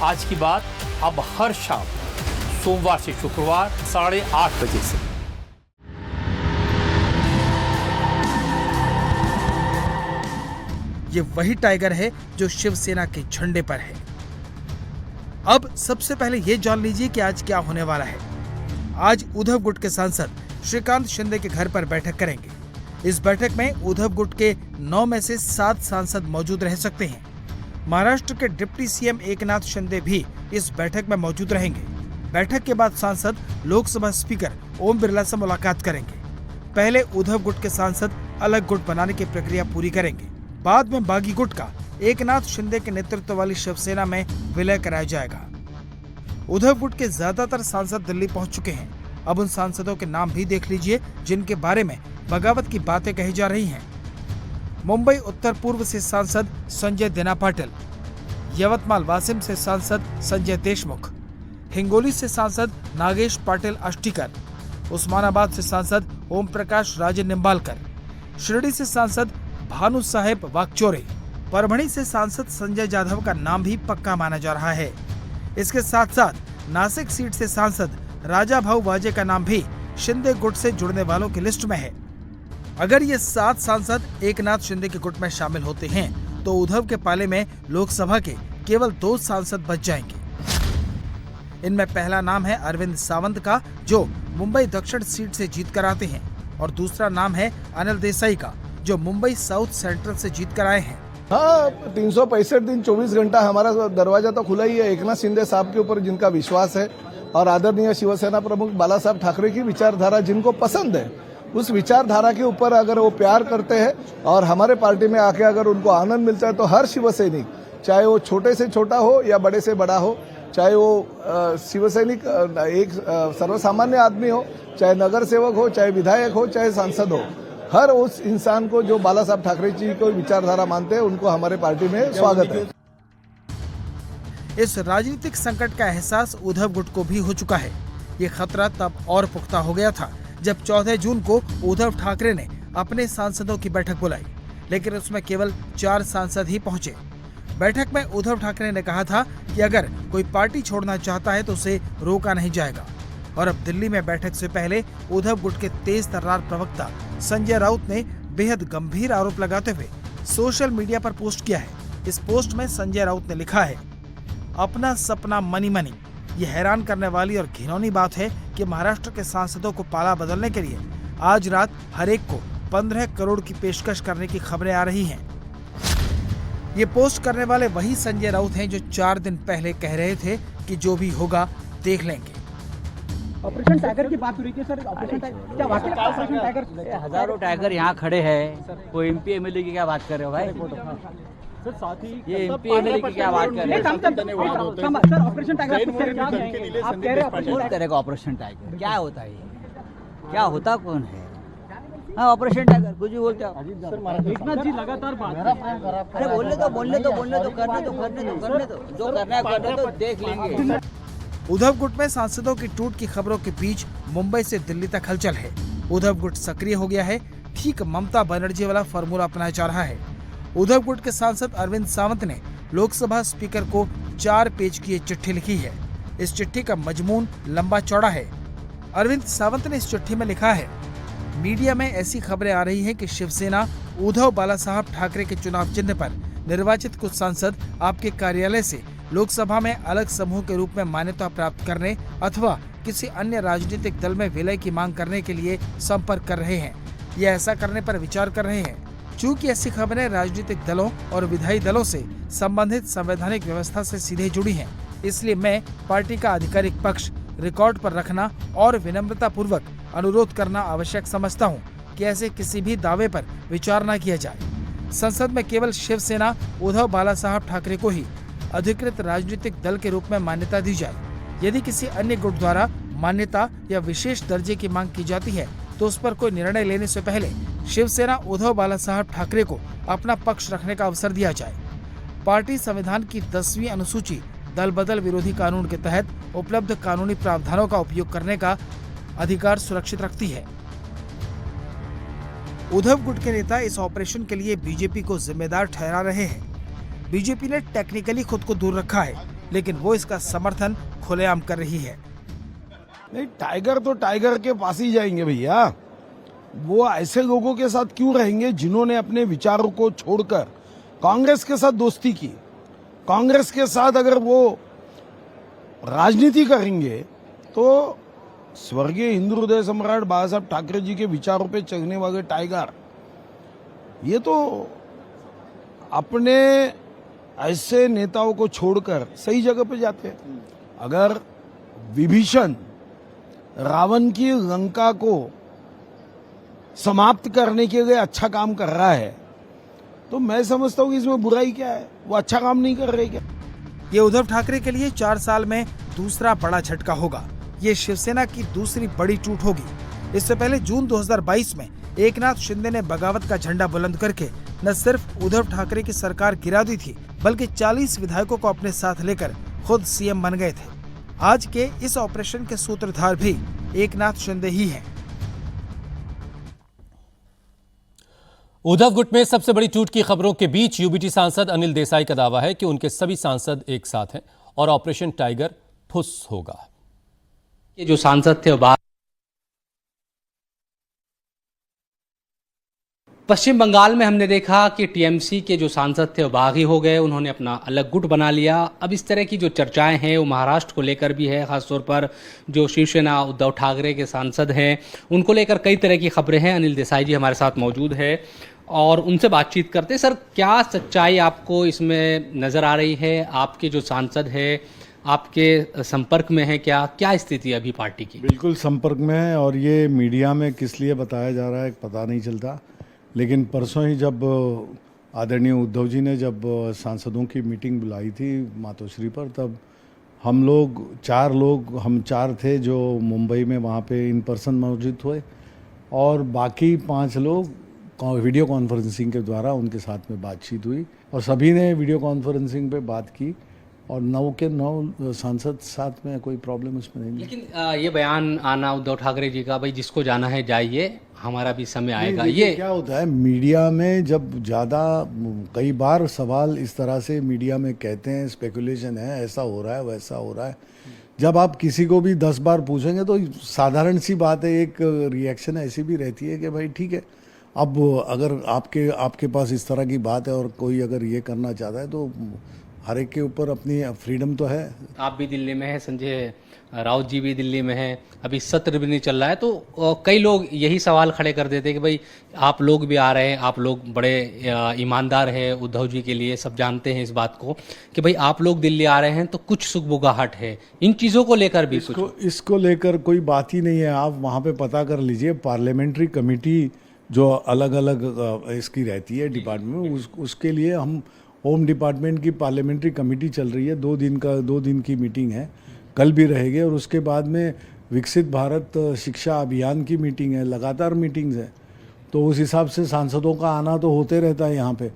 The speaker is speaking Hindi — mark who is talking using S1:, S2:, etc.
S1: आज की बात अब हर शाम सोमवार से शुक्रवार 8:30 बजे से।
S2: ये वही टाइगर है जो शिवसेना के झंडे पर है। अब सबसे पहले ये जान लीजिए कि आज क्या होने वाला है। आज उद्धव गुट के सांसद श्रीकांत शिंदे के घर पर बैठक करेंगे। इस बैठक में उद्धव गुट के 9 में से 7 सांसद मौजूद रह सकते हैं। महाराष्ट्र के डिप्टी सीएम एकनाथ शिंदे भी इस बैठक में मौजूद रहेंगे। बैठक के बाद सांसद लोकसभा स्पीकर ओम बिरला से मुलाकात करेंगे। पहले उद्धव गुट के सांसद अलग गुट बनाने की प्रक्रिया पूरी करेंगे। बाद में बागी गुट का एकनाथ शिंदे के नेतृत्व वाली शिवसेना में विलय कराया जाएगा। उद्धव गुट के ज्यादातर सांसद दिल्ली पहुंच चुके हैं। अब उन सांसदों के नाम भी देख लीजिए जिनके बारे में बगावत की बातें कही जा रही हैं। मुंबई उत्तर पूर्व से सांसद संजय देना पाटिल, यवतमाल वासिम से सांसद संजय देशमुख, हिंगोली से सांसद नागेश पाटिल अष्टीकर, उस्मानाबाद से सांसद ओम प्रकाश राजे निम्बालकर, शिरडी से सांसद भानु साहेब वाकचोरे, परभणी से सांसद संजय जाधव का नाम भी पक्का माना जा रहा है। इसके साथ साथ नासिक सीट से सांसद राजा भाऊ वाजे का नाम भी शिंदे गुट से जुड़ने वालों की लिस्ट में है। अगर ये 7 सांसद एकनाथ शिंदे के गुट में शामिल होते हैं तो उद्धव के पाले में लोकसभा के केवल 2 सांसद बच जाएंगे। इनमें पहला नाम है अरविंद सावंत का, जो मुंबई दक्षिण सीट से जीत कर आते हैं, और दूसरा नाम है अनिल देसाई का, जो मुंबई साउथ सेंट्रल से जीत कर आए हैं।
S3: हाँ, 365 दिन 24 घंटा हमारा दरवाजा तो खुला ही है। एकनाथ शिंदे साहब के ऊपर जिनका विश्वास है और आदरणीय शिवसेना प्रमुख बाला साहब ठाकरे की विचारधारा जिनको पसंद है, उस विचारधारा के ऊपर अगर वो प्यार करते हैं और हमारे पार्टी में आके अगर उनको आनंद मिलता है तो हर शिवसैनिक, चाहे वो छोटे से छोटा हो या बड़े से बड़ा हो, चाहे वो शिवसैनिक एक सर्वसामान्य आदमी हो, चाहे नगर सेवक हो, चाहे विधायक हो, चाहे सांसद हो, हर उस इंसान को जो बाला साहब ठाकरे जी को विचारधारा मानते हैं उनको हमारे पार्टी में स्वागत है।
S2: इस राजनीतिक संकट का एहसास उद्धव गुट को भी हो चुका है। ये खतरा तब और पुख्ता हो गया था जब 14 जून को उद्धव ठाकरे ने अपने सांसदों की बैठक बुलाई, लेकिन उसमें केवल 4 सांसद ही पहुंचे। बैठक में उद्धव ठाकरे ने कहा था कि अगर कोई पार्टी छोड़ना चाहता है तो उसे रोका नहीं जाएगा। और अब दिल्ली में बैठक से पहले उद्धव गुट के तेज तर्रार प्रवक्ता संजय राउत ने बेहद गंभीर आरोप लगाते हुए सोशल मीडिया पर पोस्ट किया है। इस पोस्ट में संजय राउत ने लिखा है, अपना सपना मनी मनी। ये हैरान करने वाली और घिनौनी बात है कि महाराष्ट्र के सांसदों को पाला बदलने के लिए आज रात हर एक को 15 करोड़ की पेशकश करने की खबरें आ रही हैं। ये पोस्ट करने वाले वही संजय राउत हैं जो 4 दिन पहले कह रहे थे कि जो भी होगा देख लेंगे।
S4: ऑपरेशन टाइगर की बात हो रही है सर। ऑपरेशन टाइगर क्या वाकई ऑपरेशन टाइगर?
S5: हजारों टाइगर यहाँ खड़े हैं। कोई एमपी एमएलए की क्या बात कर रहे हो भाई?
S4: सर साथ ही
S5: ये एमपी एमएलए की क्या बात कर रहे हो?
S4: सर ऑपरेशन टाइगर आप कह रहे हैं
S5: कौन करेगा ऑपरेशन टाइगर? क्या होता है ये? क्या होता कौन है? हाँ, ऑपरेशन टाइगर कुछ भी बोलते हो।
S4: एकनाथ जी लगातार बात
S5: अरे बोलने दो करने दो जो करना है करने दो, देख लेंगे।
S2: उद्धव गुट में सांसदों की टूट की खबरों के बीच मुंबई से दिल्ली तक हलचल है। उद्धव गुट सक्रिय हो गया है। ठीक ममता बनर्जी वाला फॉर्मूला अपनाया जा रहा है। उद्धव गुट के सांसद अरविंद सावंत ने लोकसभा स्पीकर को 4 पेज की चिट्ठी लिखी है। इस चिट्ठी का मजमून लंबा चौड़ा है। अरविंद सावंत ने इस चिट्ठी में लिखा है, मीडिया में ऐसी खबरें आ रही हैं कि शिवसेना उद्धव बाला साहब ठाकरे के चुनाव चिन्ह पर निर्वाचित कुछ सांसद आपके कार्यालय से लोकसभा में अलग समूह के रूप में मान्यता प्राप्त करने अथवा किसी अन्य राजनीतिक दल में विलय की मांग करने के लिए संपर्क कर रहे हैं या ऐसा करने पर विचार कर रहे हैं। चूंकि ऐसी खबरें राजनीतिक दलों और विधायी दलों से संबंधित संवैधानिक व्यवस्था से सीधे जुड़ी हैं, इसलिए मैं पार्टी का आधिकारिक पक्ष रिकॉर्ड पर रखना और विनम्रता पूर्वक अनुरोध करना आवश्यक समझता हूं कि ऐसे किसी भी दावे पर विचार न किया जाए। संसद में केवल शिवसेना उद्धव बाला साहब ठाकरे को ही अधिकृत राजनीतिक दल के रूप में मान्यता दी जाए। यदि किसी अन्य गुट द्वारा मान्यता या विशेष दर्जे की मांग की जाती है तो उस पर कोई निर्णय लेने से पहले शिवसेना उद्धव बाला साहब ठाकरे को अपना पक्ष रखने का अवसर दिया जाए। पार्टी संविधान की 10वीं अनुसूची दल बदल विरोधी कानून के तहत उपलब्ध कानूनी प्रावधानों का उपयोग करने का अधिकार सुरक्षित रखती है। उद्धव गुट के नेता इस ऑपरेशन के लिए बीजेपी को जिम्मेदार ठहरा रहे हैं। बीजेपी ने टेक्निकली खुद को दूर रखा है, लेकिन वो इसका समर्थन खुलेआम कर रही है।
S3: नहीं, टाइगर तो टाइगर के पास ही जाएंगे भैया। वो ऐसे लोगों के साथ क्यों रहेंगे जिन्होंने अपने विचारों को छोड़कर कांग्रेस के साथ दोस्ती की। कांग्रेस के साथ अगर वो राजनीति करेंगे तो स्वर्गीय हिंदू हृदय सम्राट बाला साहब ठाकरे जी के विचारों पे चलने वाले टाइगर ये तो अपने ऐसे नेताओं को छोड़कर सही जगह पे जाते हैं। अगर विभीषण रावण की लंका को समाप्त करने के लिए अच्छा काम कर रहा है तो मैं समझता हूँ कि इसमें बुराई क्या है। वो अच्छा काम नहीं कर रहे क्या?
S2: ये उद्धव ठाकरे के लिए 4 साल में दूसरा बड़ा झटका होगा। ये शिवसेना की दूसरी बड़ी टूट होगी। इससे पहले जून 2022 में एकनाथ शिंदे ने बगावत का झंडा बुलंद करके न सिर्फ उद्धव ठाकरे की सरकार गिरा दी थी, बल्कि 40 विधायकों को अपने साथ लेकर खुद सीएम बन गए थे। आज के इस ऑपरेशन के सूत्रधार भी एकनाथ शिंदे ही हैं।
S6: उद्धव गुट में सबसे बड़ी टूट की खबरों के बीच यूबीटी सांसद अनिल देसाई का दावा है कि उनके सभी सांसद एक साथ हैं और ऑपरेशन टाइगर फुस होगा।
S7: ये जो सांसद थे पश्चिम बंगाल में हमने देखा कि टीएमसी के जो सांसद थे वो बागी हो गए, उन्होंने अपना अलग गुट बना लिया। अब इस तरह की जो चर्चाएं हैं वो महाराष्ट्र को लेकर भी है, खासतौर पर जो शिवसेना उद्धव ठाकरे के सांसद हैं उनको लेकर कई तरह की खबरें हैं। अनिल देसाई जी हमारे साथ मौजूद है और उनसे बातचीत करते हैं। सर, क्या सच्चाई आपको इसमें नज़र आ रही है? आपके जो सांसद है आपके संपर्क में है? क्या स्थिति है अभी पार्टी की?
S8: बिल्कुल संपर्क में है और ये मीडिया में किस लिए बताया जा रहा है पता नहीं चलता। लेकिन परसों ही जब आदरणीय उद्धव जी ने जब सांसदों की मीटिंग बुलाई थी मातोश्री पर, तब हम चार थे जो मुंबई में वहाँ पे इन पर्सन मौजूद हुए और बाकी 5 लोग वीडियो कॉन्फ्रेंसिंग के द्वारा उनके साथ में बातचीत हुई और सभी ने वीडियो कॉन्फ्रेंसिंग पे बात की और 9 के 9 सांसद साथ में, कोई प्रॉब्लम उसमें नहीं।
S7: लेकिन ये बयान आना उद्धव ठाकरे जी का, भाई जिसको जाना है जाइए, हमारा भी समय आएगा।
S8: ये क्या होता है मीडिया में, जब ज़्यादा कई बार सवाल इस तरह से मीडिया में कहते हैं, स्पेकुलेशन है, ऐसा हो रहा है वैसा हो रहा है। जब आप किसी को भी 10 बार पूछेंगे तो साधारण सी बात है, एक रिएक्शन ऐसी भी रहती है कि भाई ठीक है, अब अगर आपके पास इस तरह की बात है और कोई अगर ये करना चाहता है तो हर एक के ऊपर अपनी फ्रीडम तो है।
S7: आप भी दिल्ली में हैं, संजय राउत जी भी दिल्ली में हैं, अभी सत्र भी नहीं चल रहा है, तो कई लोग यही सवाल खड़े कर देते हैं कि भाई आप लोग भी आ रहे हैं, आप लोग बड़े ईमानदार हैं उद्धव जी के लिए, सब जानते हैं इस बात को कि भाई आप लोग दिल्ली आ रहे हैं तो कुछ सुगबुगाहट है। इन चीज़ों को लेकर भी
S8: इसको लेकर कोई बात ही नहीं है। आप वहाँ पे पता कर लीजिए, पार्लियामेंट्री कमेटी जो अलग अलग इसकी रहती है डिपार्टमेंट में, उसके लिए हम होम डिपार्टमेंट की पार्लियामेंट्री कमेटी चल रही है, 2 दिन की मीटिंग है, कल भी रहेगी और उसके बाद में विकसित भारत शिक्षा अभियान की मीटिंग है, लगातार मीटिंग्स है। तो उस हिसाब से सांसदों का आना तो होते रहता है यहाँ पे।